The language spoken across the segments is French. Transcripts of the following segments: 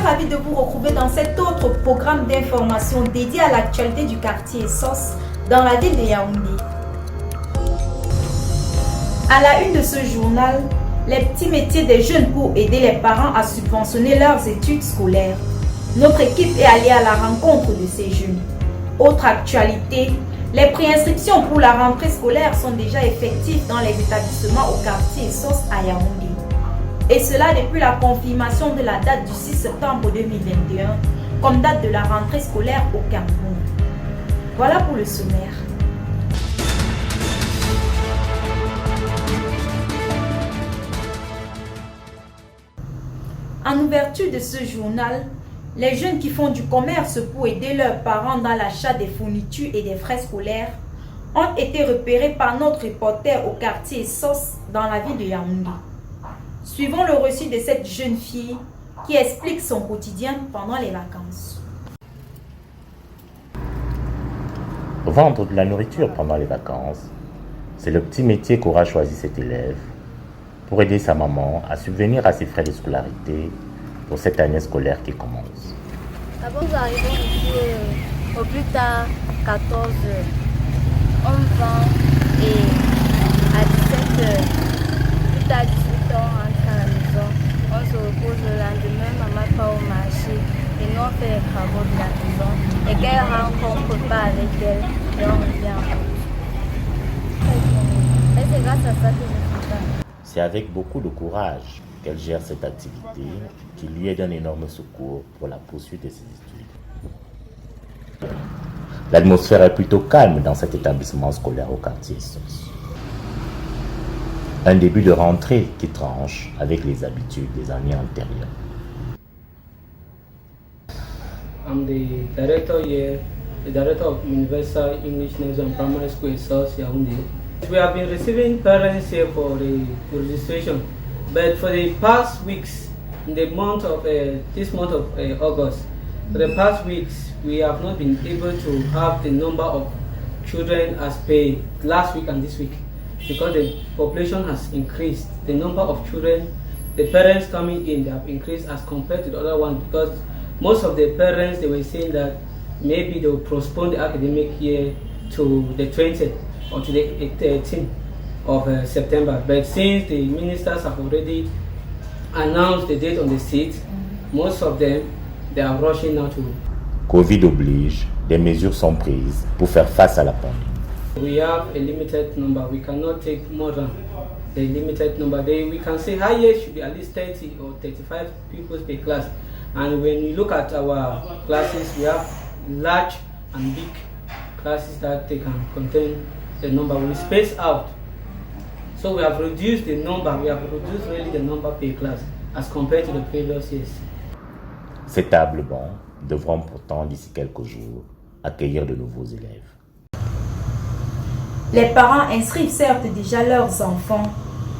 ravie de vous retrouver dans cet autre programme d'information dédié à l'actualité du quartier SOS dans la ville de Yaoundé. À la une de ce journal, les petits métiers des jeunes pour aider les parents à subventionner leurs études scolaires. Notre équipe est allée à la rencontre de ces jeunes. Autre actualité, les préinscriptions pour la rentrée scolaire sont déjà effectives dans les établissements au quartier SOS à Yaoundé. Et cela depuis la confirmation de la date du 6 septembre 2021 comme date de la rentrée scolaire au Cameroun. Voilà pour le sommaire. En ouverture de ce journal, les jeunes qui font du commerce pour aider leurs parents dans l'achat des fournitures et des frais scolaires ont été repérés par notre reporter au quartier SOS dans la ville de Yaoundé. Suivons le récit de cette jeune fille qui explique son quotidien pendant les vacances. Vendre de la nourriture pendant les vacances, c'est le petit métier qu'aura choisi cet élève pour aider sa maman à subvenir à ses frais de scolarité pour cette année scolaire qui commence. D'abord, nous arrivons ici au plus tard 14 heures. On vend et à 17 heures, plus tard 18 heures, on rentre à la maison. On se repose le lendemain, maman part au marché et nous on fait les travaux de la maison. Et qu'elle rencontre pas avec elle, et on revient en route. Et c'est grâce à ça que je fais ça. C'est avec beaucoup de courage qu'elle gère cette activité qui lui est d'un énorme secours pour la poursuite de ses études. L'atmosphère est plutôt calme dans cet établissement scolaire au quartier SOS. Un début de rentrée qui tranche avec les habitudes des années antérieures. I'm the director here, the director of Universal English Nursery and Primary School in South Yaoundé. We have been receiving parents here for the registration, but for the past weeks, in the month of this month of August, for the past weeks, we have not been able to have the number of children as per last week and this week, because the population has increased. The number of children, the parents coming in, they have increased as compared to the other one, because most of the parents, they were saying that maybe they will postpone the academic year to the 20th or to the 18th of September. But since the ministers have already announced the date on the 6th, most of them, they are rushing now to. Covid oblige, des mesures sont prises pour faire face à la pandémie. We have a limited number. We cannot take more than the limited number. We can say highest should be at least 30 or 35 pupils per class. And when you look at our classes, we have large and big classes that they can contain the number. We space out. So we have reduced the number. We have reduced really the number per class as compared to the previous years. Ces tables bancs devront pourtant d'ici quelques jours accueillir de nouveaux élèves. Les parents inscrivent certes déjà leurs enfants,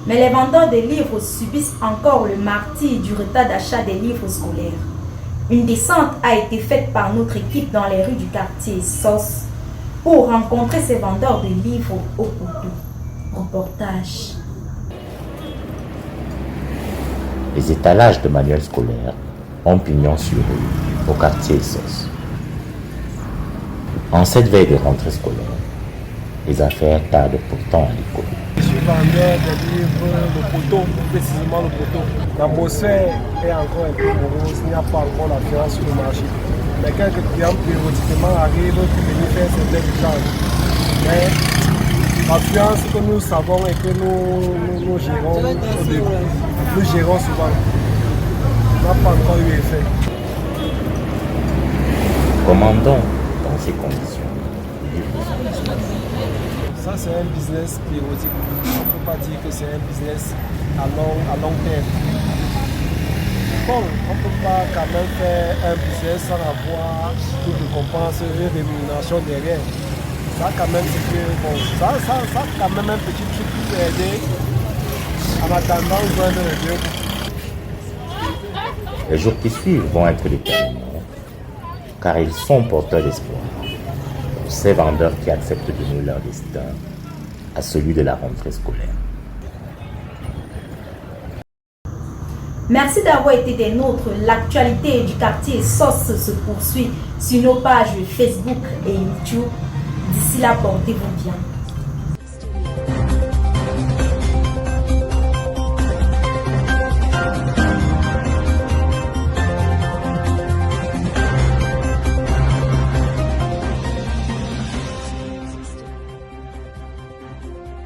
mais les vendeurs de livres subissent encore le martyre du retard d'achat des livres scolaires. Une descente a été faite par notre équipe dans les rues du quartier SOS pour rencontrer ces vendeurs de livres au poteau. Reportage. Les étalages de manuels scolaires ont pignon sur rue au quartier SOS. En cette veille de rentrée scolaire, les affaires tardent pourtant à l'école. Je suis vendeur de livres, le poteau, précisément le poteau. L'atmosphère est encore un peu morose, il n'y a pas encore l'affluence sur le marché. Mais quelques clients périodiquement arrivent pour venir faire certains échanges. Mais l'affluence que nous savons et que nous gérons au début, nous gérons souvent, n'a pas encore eu effet. Comment donc, dans ces conditions, ça, c'est un business périodique. On ne peut pas dire que c'est un business à long terme. Bon, on ne peut pas quand même faire un business sans avoir toute récompense et rémunération derrière. Ça, quand même, c'est que, bon, ça, quand même, un petit truc qui peut aider en attendant de joindre les deux. les jours qui suivent vont être déterminants, car ils sont porteurs d'espoir pour ces vendeurs qui acceptent de donner leur destin à celui de la rentrée scolaire. Merci d'avoir été des nôtres. L'actualité du quartier SOS se poursuit sur nos pages Facebook et YouTube. D'ici là, portez-vous bien.